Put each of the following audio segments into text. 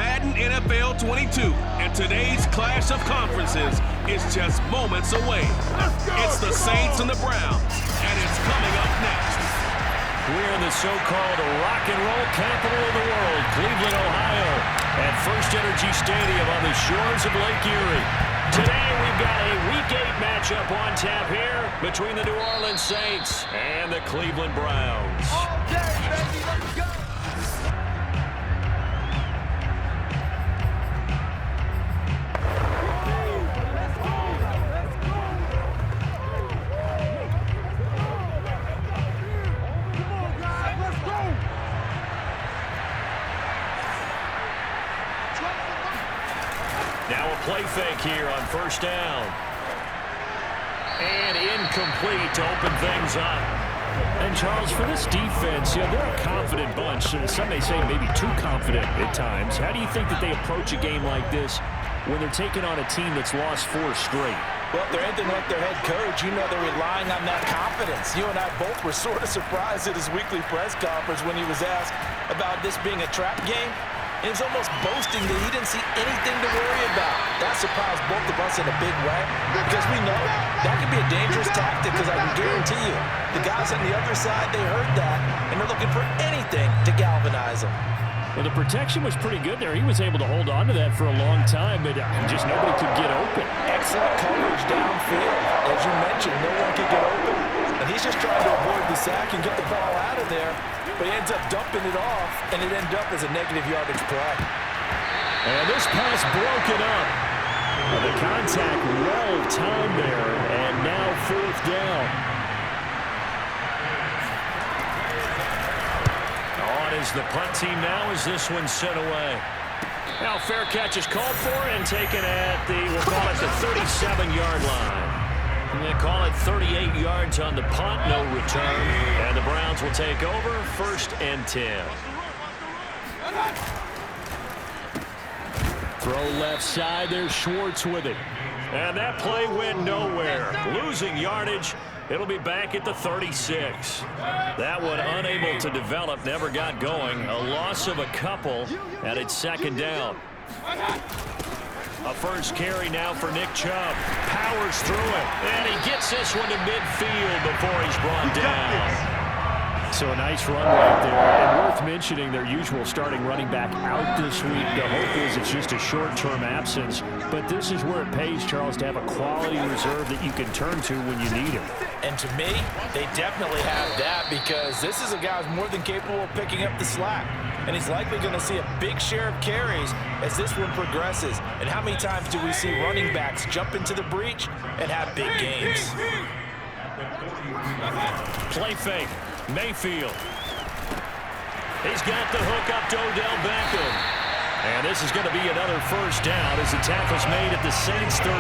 Madden NFL 22, and today's clash of conferences is just moments away. It's the Saints and the Browns, and it's coming up next. We're in the so-called rock and roll capital of the world, Cleveland, Ohio, at First Energy Stadium on the shores of Lake Erie. Today we've got a Week 8 matchup on tap here between the New Orleans Saints and the Cleveland Browns. Okay, baby, let's go. Now a play fake here on first down. And incomplete to open things up. And Charles, for this defense, they're a confident bunch. Some may say maybe too confident at times. How do you think that they approach a game like this when they're taking on a team that's lost 4 straight? Well, they're anything like their head coach. You know they're relying on that confidence. You and I both were sort of surprised at his weekly press conference when he was asked about this being a trap game. And he's almost boasting that he didn't see anything to worry about. That surprised both of us in a big way because we know that could be a dangerous tactic because I can guarantee you the guys on the other side, they heard that, and they're looking for anything to galvanize them. Well, the protection was pretty good there. He was able to hold on to that for a long time, but just nobody could get open. Excellent coverage downfield. As you mentioned, no one could get open. And he's just trying to avoid the sack and get the ball out of there. But he ends up dumping it off, and it ended up as a negative yardage play. And this pass broken up. Well, the contact well timed there, and now 4th down. On is the punt team now as this one's sent away. Now fair catch is called for and taken at we'll call it the 37-yard line. And they call it 38 yards on the punt, no return. And the Browns will take over, 1st and 10. Throw left side, there's Schwartz with it. And that play went nowhere. Losing yardage, it'll be back at the 36. That one unable to develop, never got going. A loss of a couple, and it's 2nd down. A first carry now for Nick Chubb. Powers through it. And he gets this one to midfield before he's brought down. So a nice run right there. And worth mentioning their usual starting running back out this week. The hope is it's just a short-term absence. But this is where it pays, Charles, to have a quality reserve that you can turn to when you need him. And to me, they definitely have that because this is a guy who's more than capable of picking up the slack. And he's likely going to see a big share of carries as this one progresses. And how many times do we see running backs jump into the breach and have big games? Play fake. Mayfield. He's got the hook up to Odell Beckham. And this is going to be another first down as the tackle's made at the Saints 33.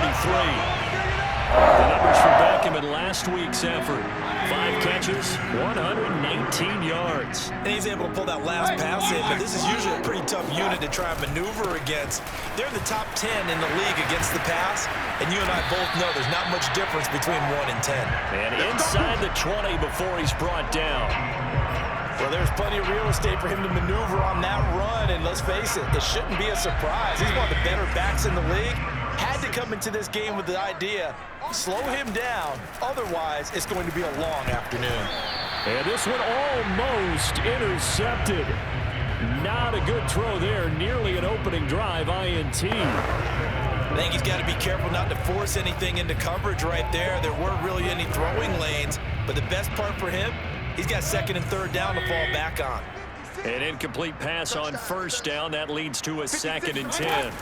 The numbers for Beckham in last week's effort. 5 catches, 118 yards. And he's able to pull that last pass in, but this is usually a pretty tough unit to try and maneuver against. They're in the top 10 in the league against the pass, and you and I both know there's not much difference between 1 and 10. And inside the 20 before he's brought down. Well, there's plenty of real estate for him to maneuver on that run, and let's face it, it shouldn't be a surprise. He's one of the better backs in the league. Had to come into this game with the idea, slow him down, otherwise it's going to be a long afternoon. And this one almost intercepted. Not a good throw there, nearly an opening drive INT. I think he's got to be careful not to force anything into coverage right there. There weren't really any throwing lanes, but the best part for him, he's got 2nd and 3rd down to fall back on. An incomplete pass on first down. That leads to a 2nd and 10.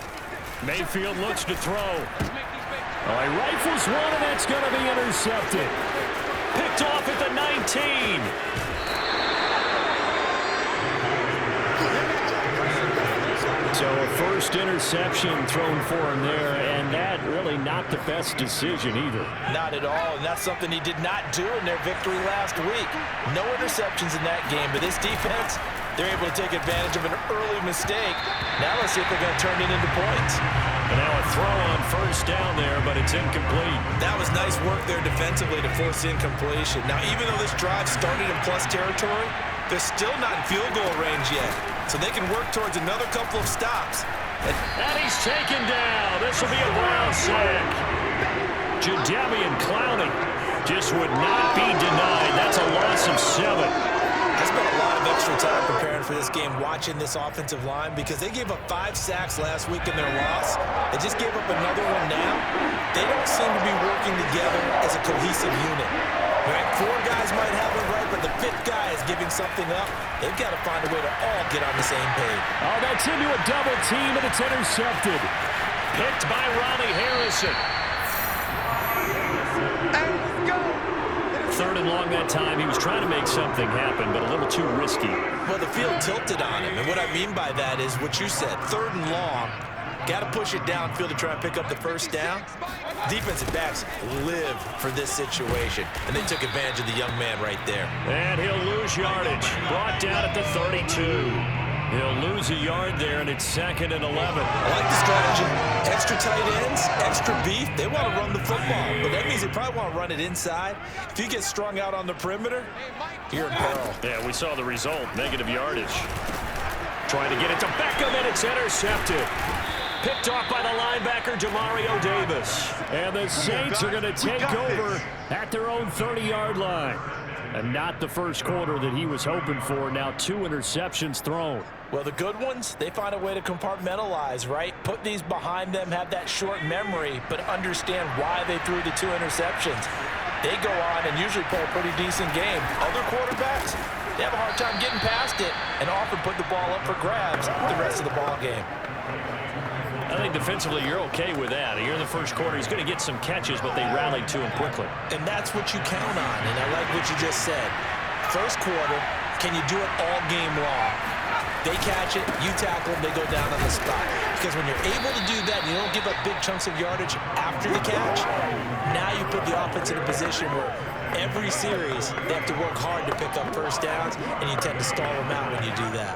Mayfield looks to throw. Oh, he rifles one, and that's going to be intercepted. Picked off at the 19. So a first interception thrown for him there, and that really not the best decision either. Not at all, and that's something he did not do in their victory last week. No interceptions in that game, but this defense, they're able to take advantage of an early mistake. Now let's see if they're going to turn it into points. And now a throw on first down there, but it's incomplete. That was nice work there defensively to force incompletion. Now, even though this drive started in plus territory, they're still not in field goal range yet. so they can work towards another couple of stops. And he's taken down. This will be a Brown sack. Jadeveon Clowney just would not be denied. That's a loss of 7. I spent a lot of extra time preparing for this game, watching this offensive line, because they gave up 5 sacks last week in their loss. They just gave up another one now. They don't seem to be working together as a cohesive unit. Right? 4 guys might have it right, but the 5th guy is giving something up. They've got to find a way to all get on the same page. Oh, that's into a double team, and it's intercepted. Picked by Ronnie Harrison. Third and long that time. He was trying to make something happen, but a little too risky. Well, the field tilted on him, and what I mean by that is what you said. 3rd and long. Got to push it downfield to try and pick up the first down. Defensive backs live for this situation, and they took advantage of the young man right there. And he'll lose yardage. Brought down at the 32. He'll lose a yard there, and it's 2nd and 11. I like the strategy. Extra tight ends, extra beef. They want to run the football, but that means they probably want to run it inside. If you get strung out on the perimeter, you're in peril. Yeah, we saw the result. Negative yardage. Trying to get it to Beckham, and it's intercepted. Picked off by the linebacker, Jamario Davis. And the Saints are going to take over at their own 30-yard line. And not the first quarter that he was hoping for. Now 2 interceptions thrown. Well, the good ones, they find a way to compartmentalize, right? Put these behind them, have that short memory, but understand why they threw the 2 interceptions. They go on and usually play a pretty decent game. Other quarterbacks, they have a hard time getting past it and often put the ball up for grabs the rest of the ball game. I think defensively you're okay with that. Here in the first quarter, he's going to get some catches, but they rallied to him quickly. And that's what you count on, and I like what you just said. First quarter, can you do it all game long? They catch it, you tackle them, they go down on the spot. Because when you're able to do that, you don't give up big chunks of yardage after the catch, now you put the offense in a position where every series they have to work hard to pick up first downs, and you tend to stall them out when you do that.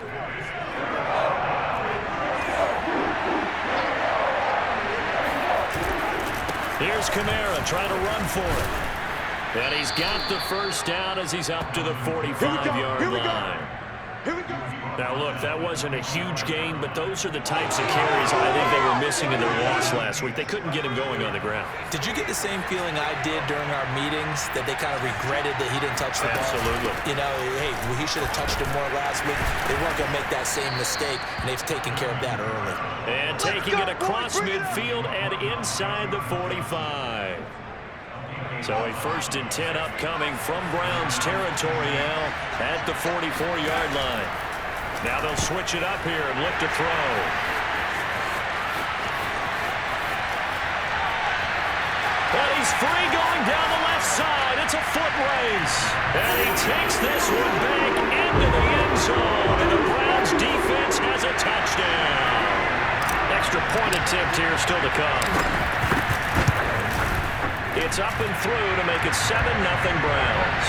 Here's Kamara trying to run for it. And he's got the first down as he's up to the 45-yard line. Now, look, that wasn't a huge gain, but those are the types of carries I think they were missing in their loss last week. They couldn't get him going on the ground. Did you get the same feeling I did during our meetings, that they kind of regretted that he didn't touch the ball? Absolutely. You know, hey, he should have touched it more last week. They weren't going to make that same mistake, and they've taken care of that early. And taking it across midfield and inside the 45. So a 1st and 10 upcoming from Browns territory now at the 44-yard line. Now they'll switch it up here and look to throw. But he's free going down the left side. It's a foot race. And he takes this one back into the end zone. And the Browns defense has a touchdown. Extra point attempt here still to come. It's up and through to make it 7-0 Browns.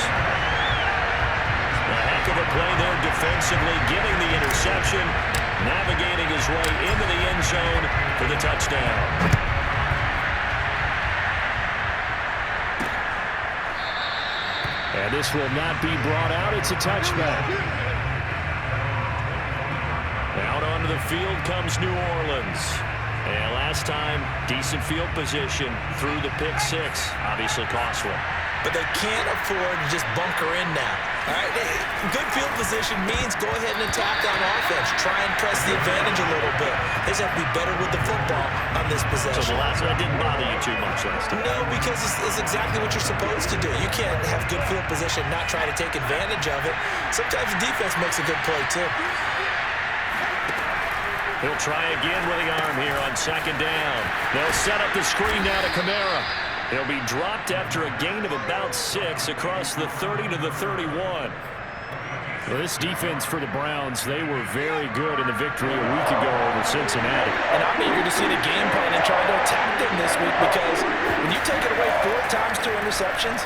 A heck of a play there defensively, getting the interception, navigating his way into the end zone for the touchdown. And this will not be brought out. It's a touchback. Out onto the field comes New Orleans. And last time, decent field position through the pick 6. Obviously costly. But they can't afford to just bunker in now. All right, good field position means go ahead and attack on offense. Try and press the advantage a little bit. They just have to be better with the football on this possession. So the last one didn't bother you too much last time? No, because it's exactly what you're supposed to do. You can't have good field position, not try to take advantage of it. Sometimes the defense makes a good play, too. He'll try again with the arm here on 2nd down. They'll set up the screen now to Kamara. He'll be dropped after a gain of about 6 across the 30 to the 31. Well, this defense for the Browns, they were very good in the victory a week ago over Cincinnati. And I'm eager to see the game plan and try to attack them this week, because when you take it away 4 times 2 interceptions,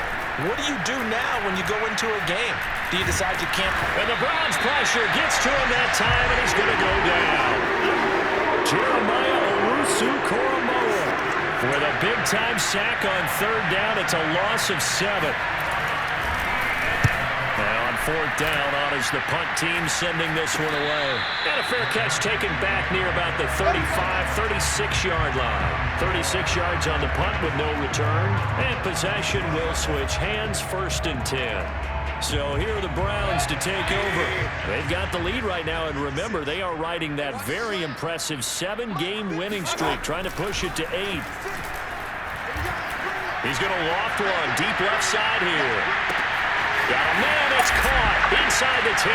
what do you do now when you go into a game? Do you decide you can't? And the Browns pressure gets to him that time, and he's going to go down. Jeremiah Owusu-Koramoah with a big-time sack on 3rd down. It's a loss of 7. Now on 4th down on as the punt team sending this one away. And a fair catch taken back near about the 35, 36-yard line. 36 yards on the punt with no return. And possession will switch hands, 1st and 10. So here are the Browns to take over. They've got the lead right now, and remember, they are riding that very impressive 7-game winning streak, trying to push it to 8. He's going to loft one deep left side here. Got a man, it's caught inside the 10.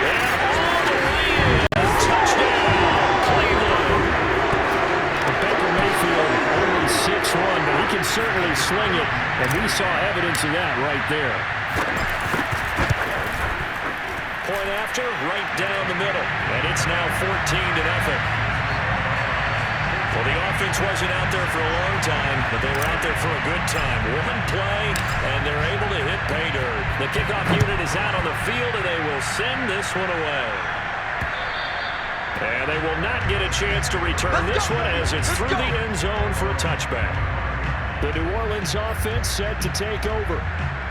And all the way in. Touchdown, Cleveland. Baker Mayfield only 6'1", but he can certainly sling it, and we saw evidence of that right there. Point after, right down the middle. And it's now 14-0. Well, the offense wasn't out there for a long time, but they were out there for a good time. One play, and they're able to hit pay dirt. The kickoff unit is out on the field, and they will send this one away. And they will not get a chance to return this one as it's through the end zone for a touchback. The New Orleans offense set to take over.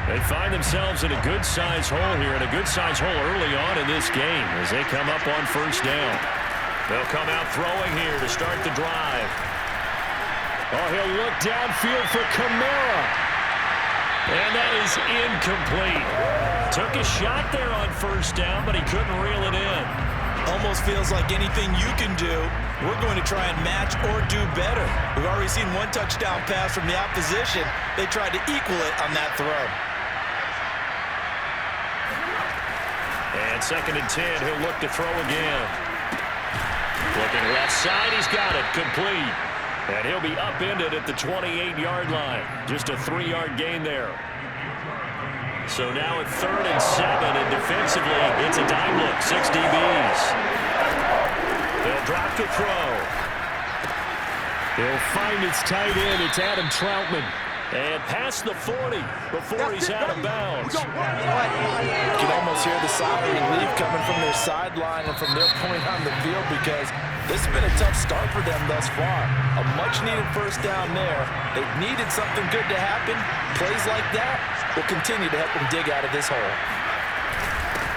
They find themselves in a good-sized hole here, and a good-sized hole early on in this game as they come up on 1st down. They'll come out throwing here to start the drive. Oh, he'll look downfield for Kamara. And that is incomplete. Took a shot there on 1st down, but he couldn't reel it in. Almost feels like anything you can do, we're going to try and match or do better. We've already seen one touchdown pass from the opposition. They tried to equal it on that throw. And 2nd and 10, he'll look to throw again. Looking left side, he's got it, complete. And he'll be upended at the 28-yard line. Just a 3-yard gain there. So now at 3rd and 7, and defensively, it's a dime look, 6 DBs. They'll drop to throw. He'll find its tight end, it's Adam Troutman. And past the 40 before he's out of bounds. You can almost hear the sigh of relief coming from their sideline and from their point on the field because this has been a tough start for them thus far. A much-needed 1st down there. They've needed something good to happen. Plays like that will continue to help them dig out of this hole.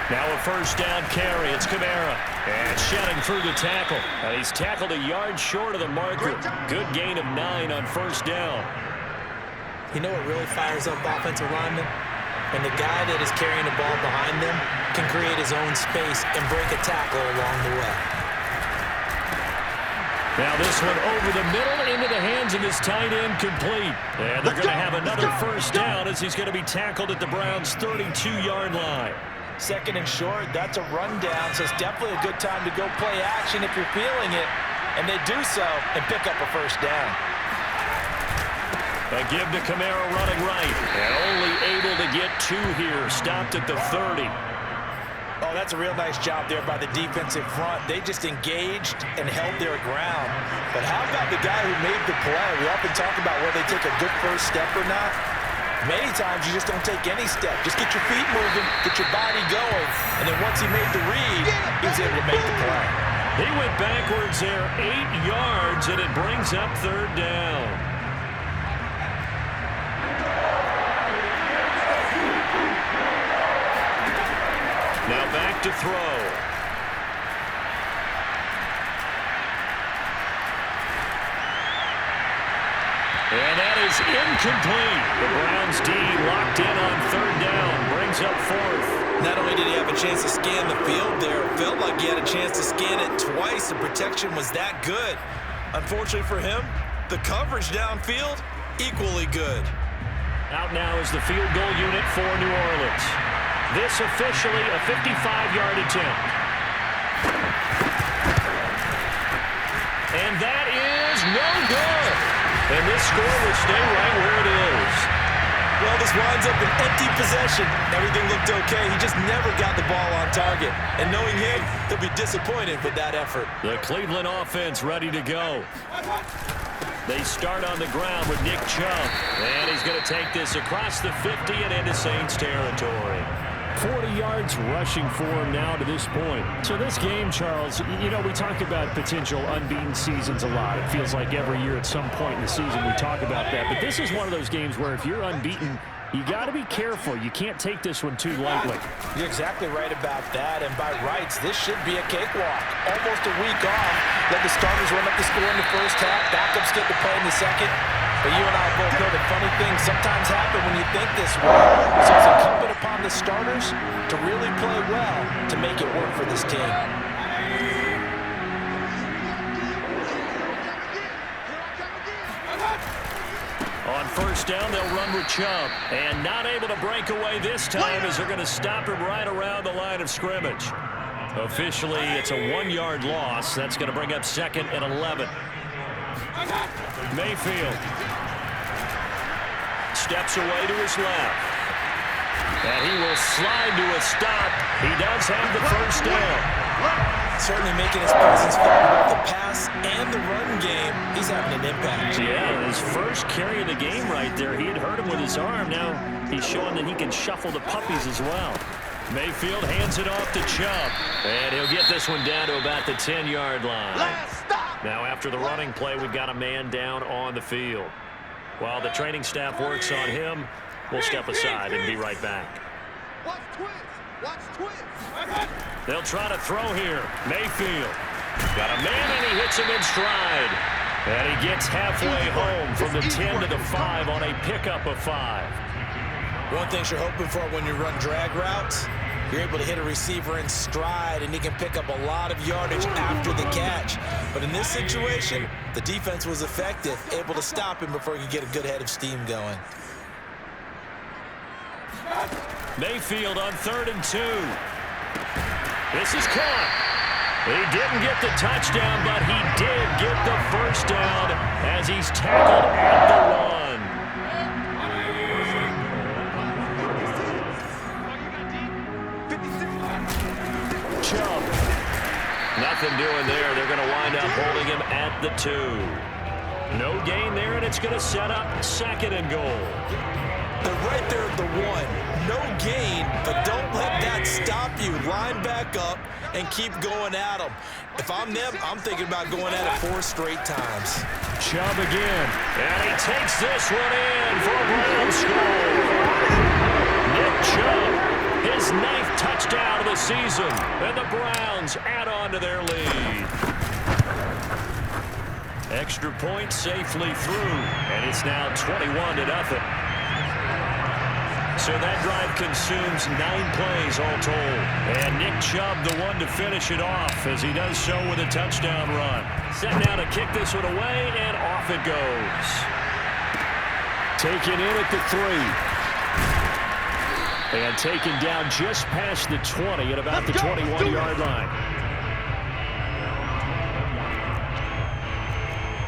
Now a 1st down carry. It's Kamara. And shedding through the tackle. And he's tackled a yard short of the marker. Good gain of 9 on 1st down. You know what really fires up offensive linemen? When the guy that is carrying the ball behind them can create his own space and break a tackle along the way. Now this one over the middle into the hands of his tight end, complete. And they're going to have another 1st down as he's going to be tackled at the Browns' 32-yard line. 2nd and short, that's a rundown, so it's definitely a good time to go play action if you're feeling it. And they do so and pick up a 1st down. A give to Kamara running right. And only able to get 2 here. Stopped at the 30. Oh, that's a real nice job there by the defensive front. They just engaged and held their ground. But how about the guy who made the play? We often talk about whether they take a good 1st step or not. Many times you just don't take any step. Just get your feet moving, get your body going. And then once he made the read, he was able to make the play. He went backwards there 8 yards, and it brings up 3rd down. Now back to throw. And that is incomplete. The Browns D locked in on 3rd down. Brings up 4th. Not only did he have a chance to scan the field there, it felt like he had a chance to scan it twice. The protection was that good. Unfortunately for him, the coverage downfield, equally good. Out now is the field goal unit for New Orleans. This officially a 55-yard attempt. And that is no good. And this score will stay right where it is. Well, this winds up an empty possession. Everything looked okay. He just never got the ball on target. And knowing him, he'll be disappointed with that effort. The Cleveland offense ready to go. They start on the ground with Nick Chubb. And he's going to take this across the 50 and into Saints territory. 40 yards rushing for him now to this point. So this game, Charles, you know, we talk about potential unbeaten seasons a lot. It feels like every year at some point in the season we talk about that. But this is one of those games where if you're unbeaten You got to be careful. You can't take this one too lightly. You're exactly right about that, and by rights, this should be a cakewalk. Almost a week off. Let the starters run up the score in the first half. Backups get to play in the second. But you and I both know that funny things sometimes happen when you think this way. So it's incumbent upon the starters to really play well to make it work for this team. On first down, they'll run with Chubb. And not able to break away this time as they're going to stop him right around the line of scrimmage. Officially, it's a 1-yard loss. That's going to bring up 2nd and 11. Mayfield steps away to his left. And he will slide to a stop. He does have the first down. Certainly making his presence felt in both the pass and the run game. He's having an impact. Yeah, his first carry of the game right there. He had hurt him with his arm. Now he's showing that he can shuffle the puppies as well. Mayfield hands it off to Chubb. And he'll get this one down to about the 10-yard line. Now after the running play, we've got a man down on the field. While the training staff works on him, we'll step aside and be right back. Watch twins. Watch twins. They'll try to throw here. Mayfield got a man, and he hits him in stride. And he gets halfway home from the 10 to the 5 on a pickup of 5. One thing you're hoping for when you run drag routes, you're able to hit a receiver in stride, and he can pick up a lot of yardage after the catch. But in this situation, the defense was effective, able to stop him before he could get a good head of steam going. Mayfield on 3rd and 2. This is caught. He didn't get the touchdown, but he did get the first down as he's tackled at the 1. Chubb. Nothing doing there. They're going to wind up holding him at the 2. No gain there, and it's going to set up 2nd and goal. They're right there at the 1. No gain, but don't let that stop you. Line back up and keep going at them. If I'm them, I'm thinking about going at it 4 straight times. Chubb again. And he takes this one in for a Browns score. Nick Chubb, his 9th touchdown of the season. And the Browns add on to their lead. Extra point safely through. And it's now 21-0. So that drive consumes 9 plays all told. And Nick Chubb, the one to finish it off, as he does so with a touchdown run. Set now to kick this one away, and off it goes. Taken in at the 3. And taken down just past the 20 at about the 21-yard line.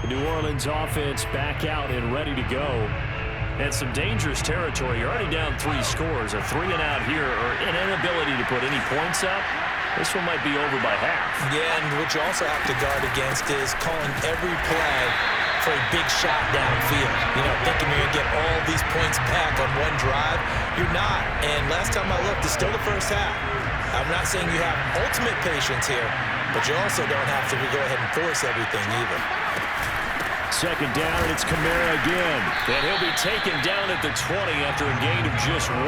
The New Orleans offense back out and ready to go. And some dangerous territory. You're already down 3 scores. A 3-and-out here, or an inability to put any points up. This one might be over by half. Yeah, and what you also have to guard against is calling every play for a big shot downfield. You know, thinking you're going to get all these points back on one drive. You're not. And last time I looked, it's still the first half. I'm not saying you have ultimate patience here, but you also don't have to go ahead and force everything either. 2nd down, and it's Kamara again. And he'll be taken down at the 20 after a gain of just 1.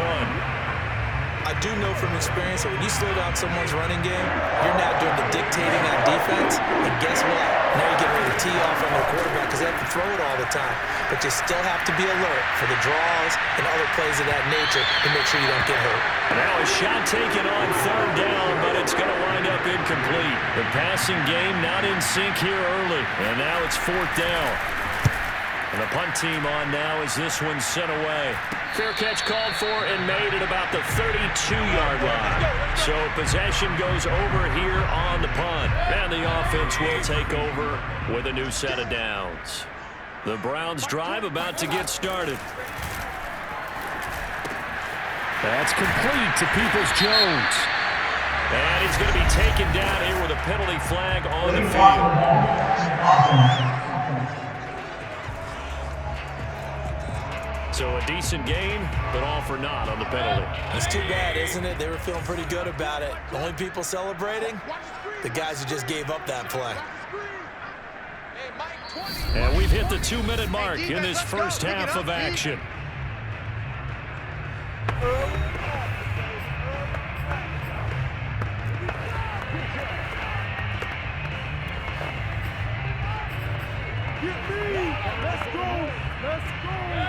I do know from experience that when you slow down someone's running game, you're now doing the dictating on defense. And guess what? Now you're getting ready to tee off on their quarterback because they have to throw it all the time. But you still have to be alert for the draws and other plays of that nature to make sure you don't get hurt. Now a shot taken on 3rd down, but it's going to wind up incomplete. The passing game not in sync here early. And now it's 4th down. And the punt team on now as this one's sent away. Fair catch called for and made at about the 32-yard line. So possession goes over here on the punt. And the offense will take over with a new set of downs. The Browns drive about to get started. That's complete to Peoples-Jones. And he's going to be taken down here with a penalty flag on the field. So a decent game, but all for naught on the penalty. It's too bad, isn't it? They were feeling pretty good about it. The only people celebrating, the guys who just gave up that play. And we've hit the 2-minute mark in this first half of action.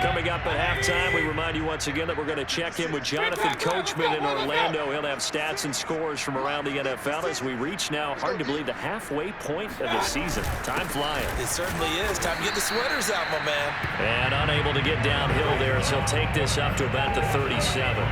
Coming up at halftime, we remind you once again that we're going to check in with Jonathan Coachman in Orlando. He'll have stats and scores from around the NFL as we reach now, hard to believe, the halfway point of the season. Time flying. It certainly is. Time to get the sweaters out, my man. And unable to get downhill there as he'll take this up to about the 37.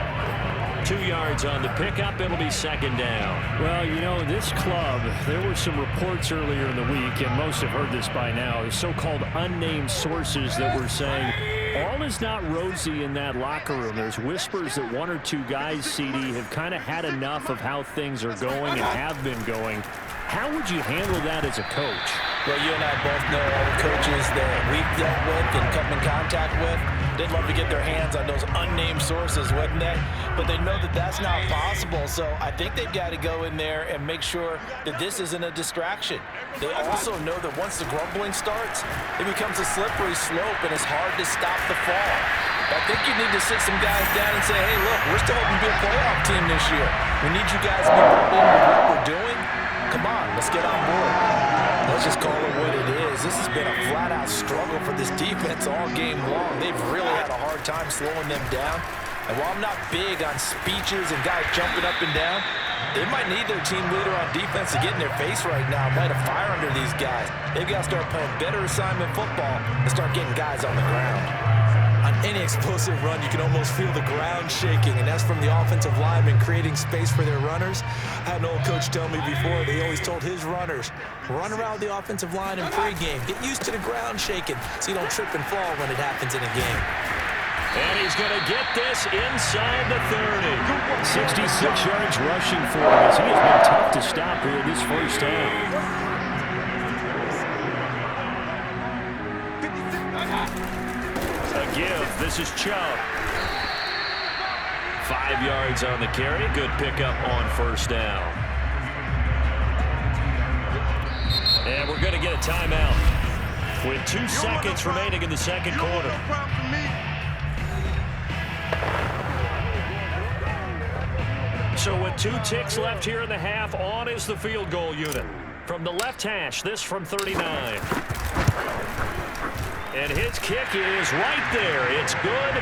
2 yards on the pickup. It'll be second down. Well, you know, this club, there were some reports earlier in the week, and most have heard this by now, the so-called unnamed sources that were saying all is not rosy in that locker room. There's whispers that 1 or 2 guys, CD, have kind of had enough of how things are going and have been going. How would you handle that as a coach? Well, you and I both know all the coaches that we've dealt with and come in contact with. They'd love to get their hands on those unnamed sources, wouldn't they? But they know that that's not possible, so I think they've got to go in there and make sure that this isn't a distraction. They also know that once the grumbling starts, it becomes a slippery slope, and it's hard to stop the fall. I think you need to sit some guys down and say, hey, look, we're still hoping to be a playoff team this year. We need you guys to be bought in with what we're doing. Come on, let's get on board. Let's just call it what it is. This has been a flat-out struggle for this defense all game long. They've really had a hard time slowing them down. And while I'm not big on speeches and guys jumping up and down, they might need their team leader on defense to get in their face right now, light a fire under these guys. They've got to start playing better assignment football and start getting guys on the ground. On any explosive run, you can almost feel the ground shaking, and that's from the offensive linemen creating space for their runners. I had an old coach tell me before, they always told his runners, run around the offensive line in pregame. Get used to the ground shaking so you don't trip and fall when it happens in a game. And he's going to get this inside the 30. 66 yards rushing for him as he has been tough to stop here this first half. Give. This is Chubb. 5 yards on the carry. Good pickup on first down. And we're going to get a timeout with 2 seconds remaining in the second quarter. So with 2 ticks left here in the half, on is the field goal unit. From the left hash, this from 39. And his kick is right there. It's good.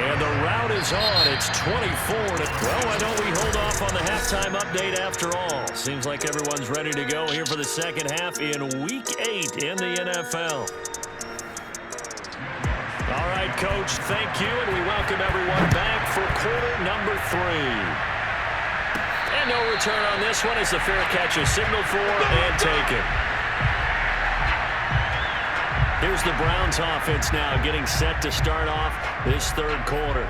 And the route is on. It's 24 to... Well, why don't we hold off on the halftime update after all? Seems like everyone's ready to go here for the second half in Week 8 in the NFL. All right, Coach, thank you. And we welcome everyone back for quarter number 3. And no return on this one as the fair catch is signaled for and taken. Here's the Browns offense now getting set to start off this third quarter.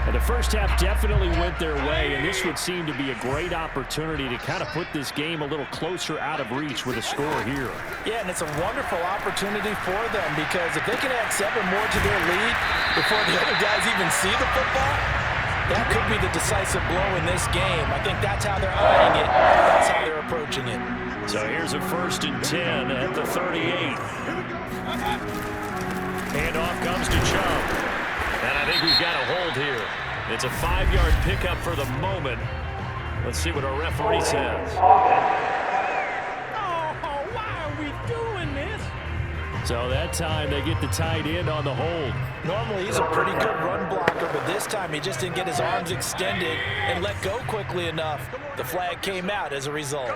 And the first half definitely went their way, and this would seem to be a great opportunity to kind of put this game a little closer out of reach with a score here. Yeah, and it's a wonderful opportunity for them because if they can add 7 more to their lead before the other guys even see the football, that could be the decisive blow in this game. I think that's how they're eyeing it. That's how they're approaching it. So here's a 1st and 10 at the 38. Handoff comes to Chubb. And I think we've got a hold here. It's a 5-yard pickup for the moment. Let's see what our referee says. Oh, why are we doing this? So that time they get the tight end on the hold. Normally he's a pretty good run blocker, but this time he just didn't get his arms extended and let go quickly enough. The flag came out as a result.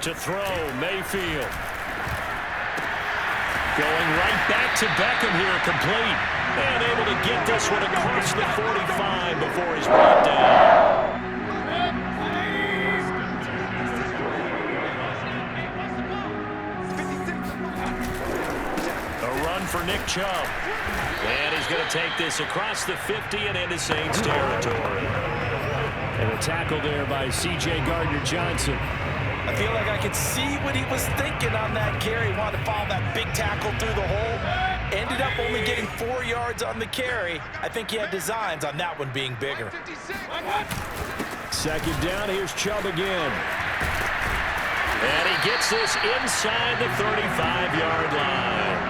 To throw, Mayfield. Going right back to Beckham here, complete. And able to get this one across the 45 before he's brought down. A run for Nick Chubb. And he's going to take this across the 50 and into Saints territory. And a tackle there by C.J. Gardner-Johnson. I feel like I could see what he was thinking on that carry. He wanted to follow that big tackle through the hole. Ended up only getting 4 yards on the carry. I think he had designs on that one being bigger. Second down, here's Chubb again. And he gets this inside the 35-yard line.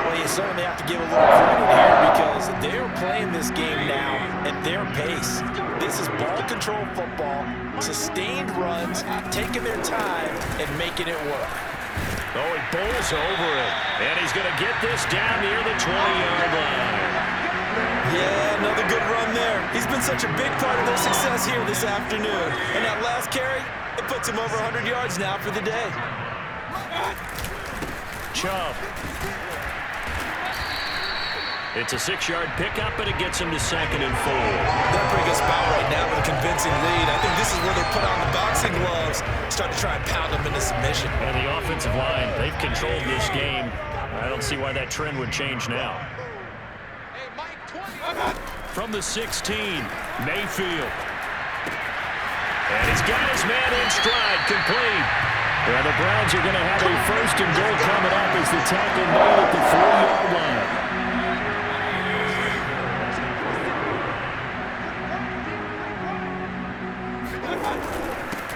Well, he you certainly have to give a little credit here because they're playing this game now at their pace. This is ball control football, sustained runs, taking their time and making it work. Oh, he bowls over it, and he's going to get this down near the 20-yard line. Yeah, another good run there. He's been such a big part of their success here this afternoon. And that last carry, it puts him over 100 yards now for the day. Chubb. It's a 6-yard pickup, and it gets him to 2nd and 4. They're bring us spot right now with a convincing lead. I think this is where they put on the boxing gloves, start to try and pound them into submission. And the offensive line, they've controlled this game. I don't see why that trend would change now. From the 16, Mayfield. And he's got his man in stride, complete. And the Browns are going to have a 1st and goal coming up as the tackle made at the 4-yard line.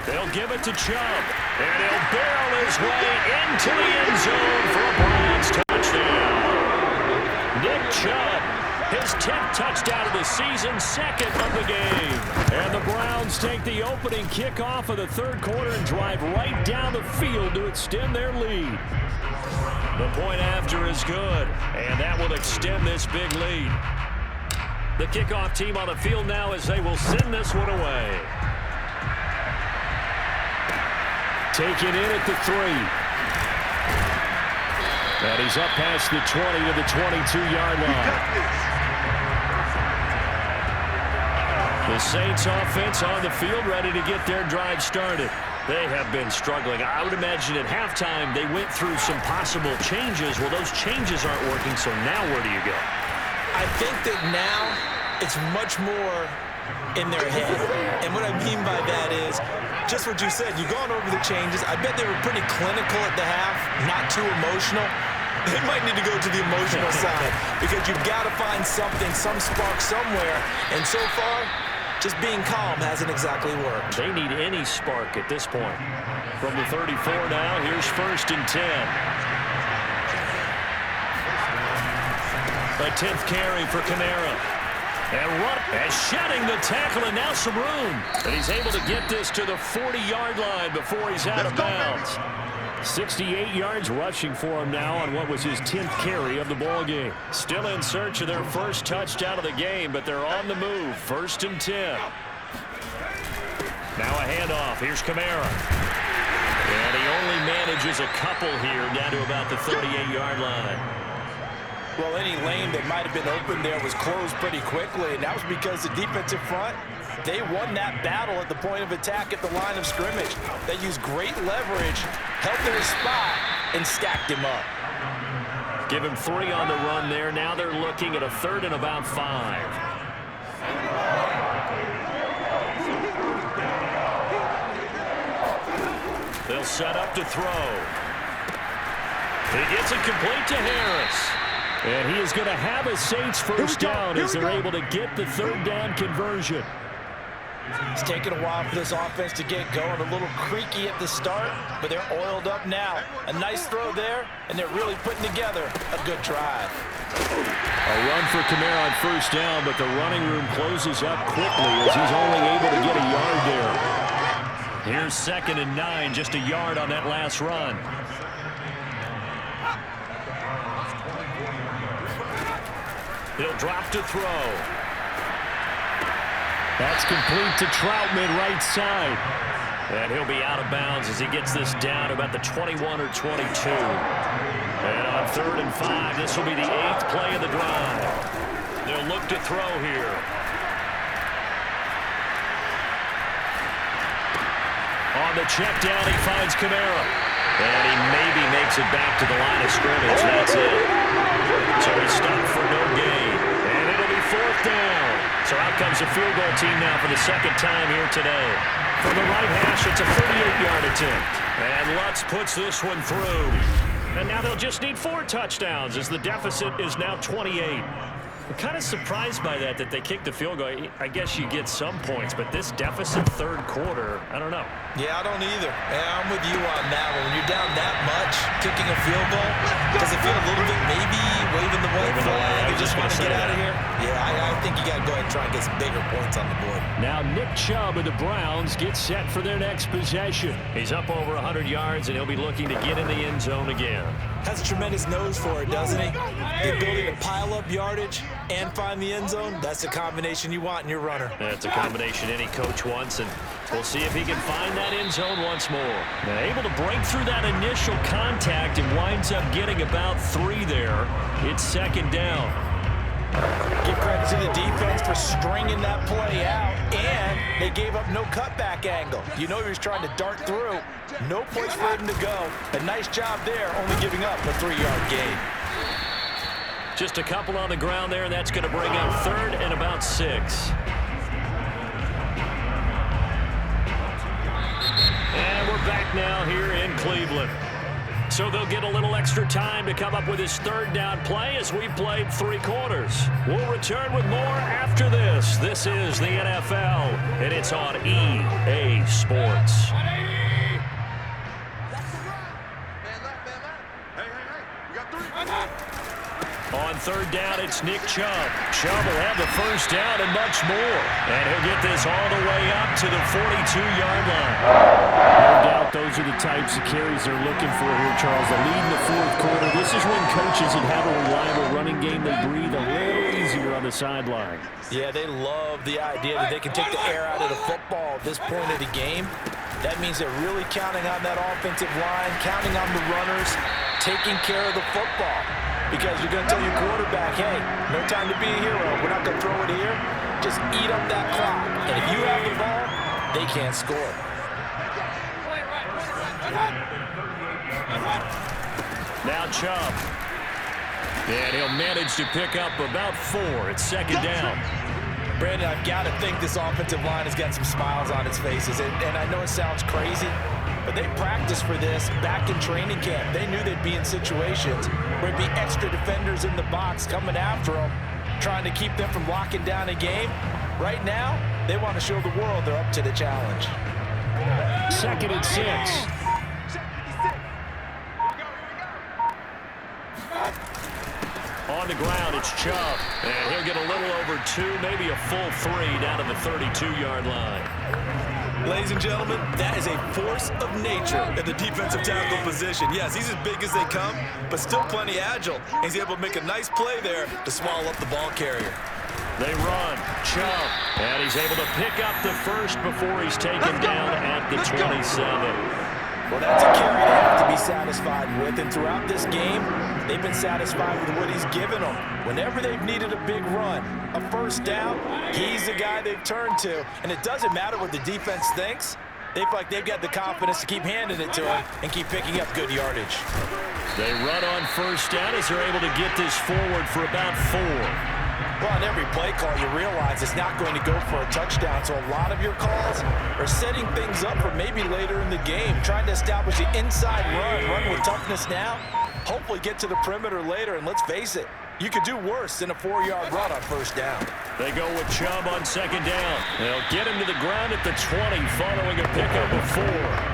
They'll give it to Chubb, and he'll barrel his way into the end zone for a Browns touchdown. Nick Chubb, his 10th touchdown of the season, 2nd of the game. And the Browns take the opening kickoff of the 3rd quarter and drive right down the field to extend their lead. The point after is good, and that will extend this big lead. The kickoff team on the field now as they will send this one away. Taken in at the 3. And he's up past the 20 to the 22-yard line. The Saints offense on the field ready to get their drive started. They have been struggling. I would imagine at halftime they went through some possible changes. Well, those changes aren't working, so now where do you go? I think that now it's much more in their head. And what I mean by that is just what you said. You've gone over the changes. I bet they were pretty clinical at the half, not too emotional. They might need to go to the emotional side because you've got to find something, some spark somewhere. And so far, just being calm hasn't exactly worked. They need any spark at this point. From the 34 now, here's 1st and 10. A 10th carry for Kamara. And shedding the tackle, and now some room. And he's able to get this to the 40-yard line before he's out of bounds. 68 yards rushing for him now on what was his 10th carry of the ball game. Still in search of their 1st touchdown of the game, but they're on the move. 1st and 10. Now a handoff. Here's Kamara. And he only manages a couple here down to about the 38-yard line. Well, any lane that might have been open there was closed pretty quickly, and that was because the defensive front, they won that battle at the point of attack at the line of scrimmage. They used great leverage, held their spot, and stacked him up. Give him 3 on the run there. Now they're looking at a 3rd and about 5. They'll set up to throw. He gets it complete to Harris. And he is going to have a Saints 1st down as they're able to get the 3rd down conversion. It's taken a while for this offense to get going. A little creaky at the start, but they're oiled up now. A nice throw there, and they're really putting together a good drive. A run for Kamara on 1st down, but the running room closes up quickly as he's only able to get a yard there. Here's 2nd and 9, just a yard on that last run. He'll drop to throw. That's complete to Troutman, right side. And he'll be out of bounds as he gets this down about the 21 or 22. And on 3rd and 5, this will be the 8th play of the drive. They'll look to throw here. On the check down, he finds Kamara. And he maybe makes it back to the line of scrimmage. That's it. So he's stopped for no gain. And it'll be 4th down. So out comes the field goal team now for the 2nd time here today. From the right hash, it's a 38-yard attempt. And Lutz puts this one through. And now they'll just need 4 touchdowns as the deficit is now 28. I'm kind of surprised by that they kicked the field goal. I guess you get some points, but this deficit third quarter, I don't know. Yeah, I don't either. Yeah, I'm with you on that one. When you're down that much, kicking a field goal, does it feel a little bit maybe waving the white flag? You just want to get out of here? Yeah, I think you got to go ahead and try and get some bigger points on the board. Now Nick Chubb of the Browns gets set for their next possession. He's up over 100 yards, and he'll be looking to get in the end zone again. Has a tremendous nose for it, doesn't he? The ability to pile up yardage and find the end zone, that's the combination you want in your runner. That's a combination any coach wants, and we'll see if he can find that end zone once more. Now, able to break through that initial contact and winds up getting about 3 there. It's second down. Give credit to the defense for stringing that play out, and they gave up no cutback angle. You know he was trying to dart through. No place for him to go. A nice job there, only giving up a 3-yard gain. Just a couple on the ground there, and that's going to bring up third and about 6. And we're back now here in Cleveland. So they'll get a little extra time to come up with his third down play as we've played 3 quarters. We'll return with more after this. This is the NFL, and it's on EA Sports. On third down, it's Nick Chubb. Chubb will have the first down and much more. And he'll get this all the way up to the 42-yard line. No doubt those are the types of carries they're looking for here, Charles. The lead in the fourth quarter. This is when coaches that have a reliable running game, they breathe a little easier on the sideline. Yeah, they love the idea that they can take the air out of the football at this point of the game. That means they're really counting on that offensive line, counting on the runners, taking care of the football. Because you're going to tell your quarterback, hey, no time to be a hero. We're not going to throw it here. Just eat up that clock. And if you have the ball, they can't score. Now Chubb. And he'll manage to pick up about 4. It's second down. Brandon, I've got to think this offensive line has got some smiles on its faces. And I know it sounds crazy, but they practiced for this back in training camp. They knew they'd be in situations where it'd be extra defenders in the box coming after them, trying to keep them from locking down a game. Right now, they want to show the world they're up to the challenge. Second and 6. On the ground, it's Chubb. And he'll get a little over 2, maybe a full 3 down to the 32-yard line. Ladies and gentlemen, that is a force of nature at the defensive tackle position. Yes, he's as big as they come, but still plenty agile. He's able to make a nice play there to swallow up the ball carrier. They run. Chubb. And he's able to pick up the first before he's taken down at the 27. Well, that's a carry they have to be satisfied with, and throughout this game, they've been satisfied with what he's given them. Whenever they've needed a big run, a first down, he's the guy they've turned to. And it doesn't matter what the defense thinks. They feel like they've got the confidence to keep handing it to him and keep picking up good yardage. They run on first down as they're able to get this forward for about 4. Well, on every play call, you realize it's not going to go for a touchdown, so a lot of your calls are setting things up for maybe later in the game, trying to establish the inside run with toughness now, hopefully get to the perimeter later, and let's face it, you could do worse than a 4-yard run on first down. They go with Chubb on second down. They'll get him to the ground at the 20 following a pickup of 4.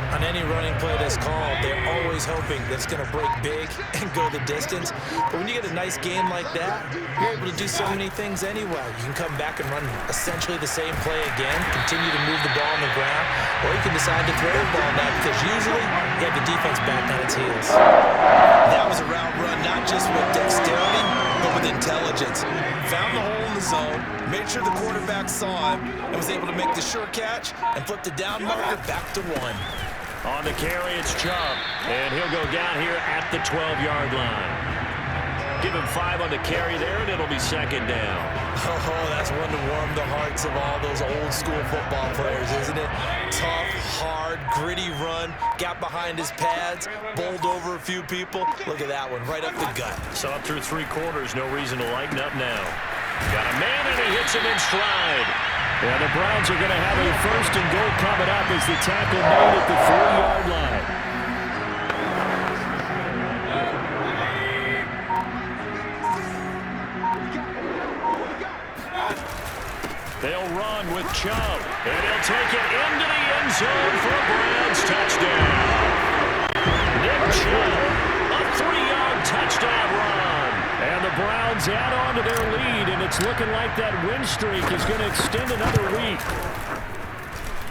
On any running play that's called, they're always hoping that it's going to break big and go the distance. But when you get a nice game like that, you're able to do so many things anyway. You can come back and run essentially the same play again, continue to move the ball on the ground, or you can decide to throw the ball back because usually you have the defense back on its heels. That was a route run not just with dexterity, but with intelligence. Found the hole in the zone, made sure the quarterback saw him, and was able to make the sure catch and flip the down marker back to 1. On the carry, it's Chubb, and he'll go down here at the 12-yard line. Give him 5 on the carry there, and it'll be second down. Oh, that's one to warm the hearts of all those old-school football players, isn't it? Tough, hard, gritty run, got behind his pads, bowled over a few people. Look at that one, right up the gut. So up through 3 quarters, no reason to lighten up now. Got a man, and he hits him in stride. Yeah, the Browns are going to have a first and goal coming up as the tackle made at the 4-yard line. They'll run with Chubb, and he'll take it into the end zone for a Browns touchdown. Nick Chubb, a 3-yard touchdown run. And the Browns add on to their lead, and it's looking like that win streak is going to extend another week.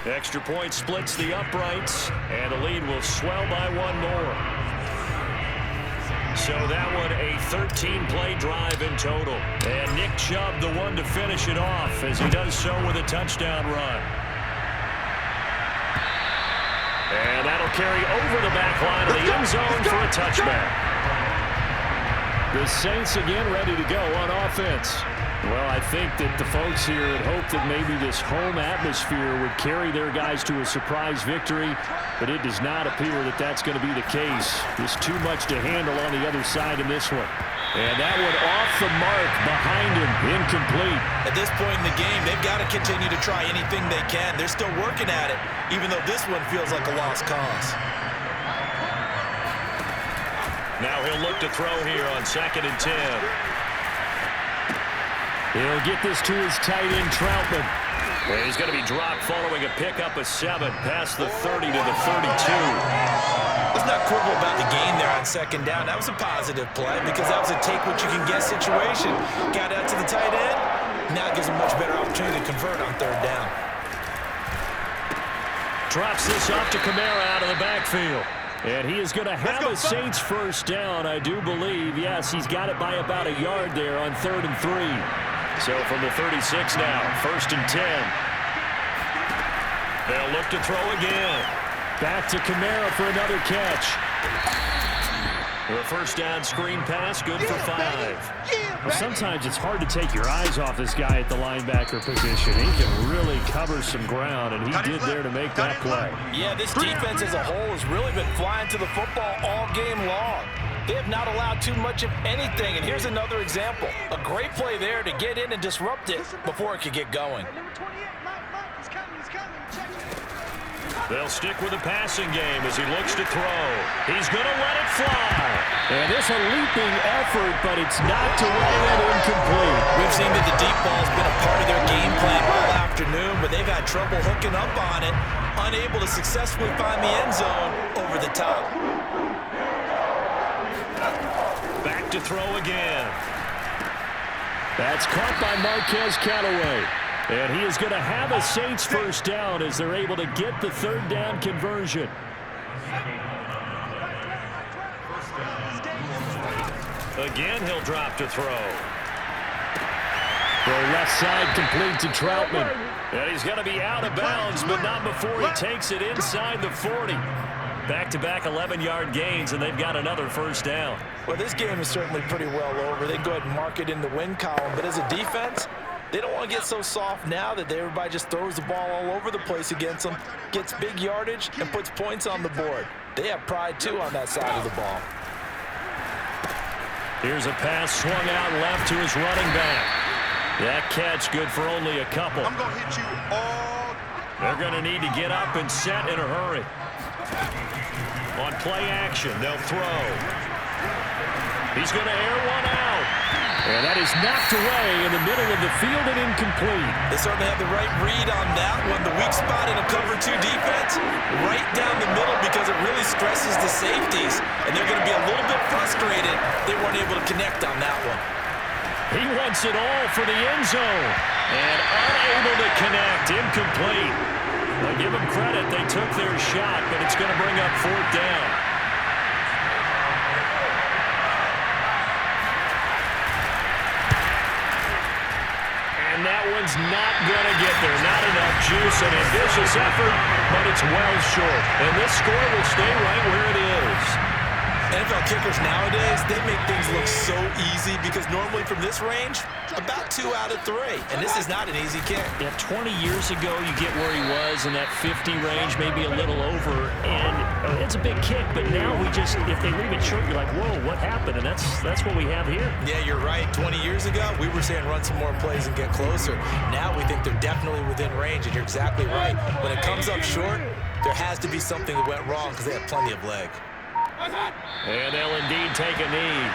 Extra point splits the uprights, and the lead will swell by one more. So that one a 13-play drive in total. And Nick Chubb the one to finish it off as he does so with a touchdown run. And that'll carry over the back line of the end zone for a touchback. The Saints again ready to go on offense. Well, I think that the folks here had hoped that maybe this home atmosphere would carry their guys to a surprise victory, but it does not appear that that's going to be the case. There's too much to handle on the other side in this one. And that one off the mark behind him, incomplete. At this point in the game, they've got to continue to try anything they can. They're still working at it, even though this one feels like a lost cause. Now he'll look to throw here on 2nd and 10. He'll get this to his tight end, Troutman. Well, he's going to be dropped following a pickup of 7 past the 30 to the 32. Let's not quibble about the gain there on 2nd down. That was a positive play because that was a take-what-you-can-get situation. Got out to the tight end. Now it gives him a much better opportunity to convert on 3rd down. Drops this off to Kamara out of the backfield. And he is going to have a Saints first down, I do believe. Yes, he's got it by about a yard there on 3rd and 3. So from the 36 now, 1st and 10. They'll look to throw again. Back to Kamara for another catch. A first down screen pass, good for 5. Well, sometimes it's hard to take your eyes off this guy at the linebacker position. He can really cover some ground, and he did there to make that play. Yeah, this defense as a whole has really been flying to the football all game long. They have not allowed too much of anything, and here's another example. A great play there to get in and disrupt it before it could get going. They'll stick with the passing game as he looks to throw. He's going to let it fly. And it's a leaping effort, but it's knocked away and incomplete. We've seen that the deep ball has been a part of their game plan all afternoon, but they've had trouble hooking up on it, unable to successfully find the end zone over the top. Back to throw again. That's caught by Marquez Callaway. And he is going to have a Saints first down as they're able to get the 3rd down conversion. Again, he'll drop to throw. Throw left side complete to Troutman. And he's going to be out of bounds, but not before he takes it inside the 40. Back-to-back 11-yard gains, and they've got another first down. Well, this game is certainly pretty well over. They can go ahead and mark it in the win column, but as a defense, they don't want to get so soft now that everybody just throws the ball all over the place against them, gets big yardage, and puts points on the board. They have pride, too, on that side of the ball. Here's a pass swung out left to his running back. That catch good for only a couple. I'm going to hit you all. They're going to need to get up and set in a hurry. On play action, they'll throw. He's going to air one out. And that is knocked away in the middle of the field and incomplete. They certainly have the right read on that one. The weak spot in a cover 2 defense, right down the middle because it really stresses the safeties. And they're going to be a little bit frustrated they weren't able to connect on that one. He wants it all for the end zone. And unable to connect, incomplete. I give them credit, they took their shot, but it's going to bring up 4th down. And that one's not going to get there. Not enough juice, an ambitious effort, but it's well short. And this score will stay right where it is. NFL kickers nowadays, they make things look so easy because normally from this range, about 2 out of 3. And this is not an easy kick. Yeah, 20 years ago, you get where he was in that 50 range, maybe a little over. And it's a big kick, but now we just, if they leave it short, you're like, whoa, what happened? And that's what we have here. Yeah, you're right. 20 years ago, we were saying run some more plays and get closer. Now we think they're definitely within range, and you're exactly right. When it comes up short, there has to be something that went wrong because they have plenty of leg. And they'll indeed take a knee.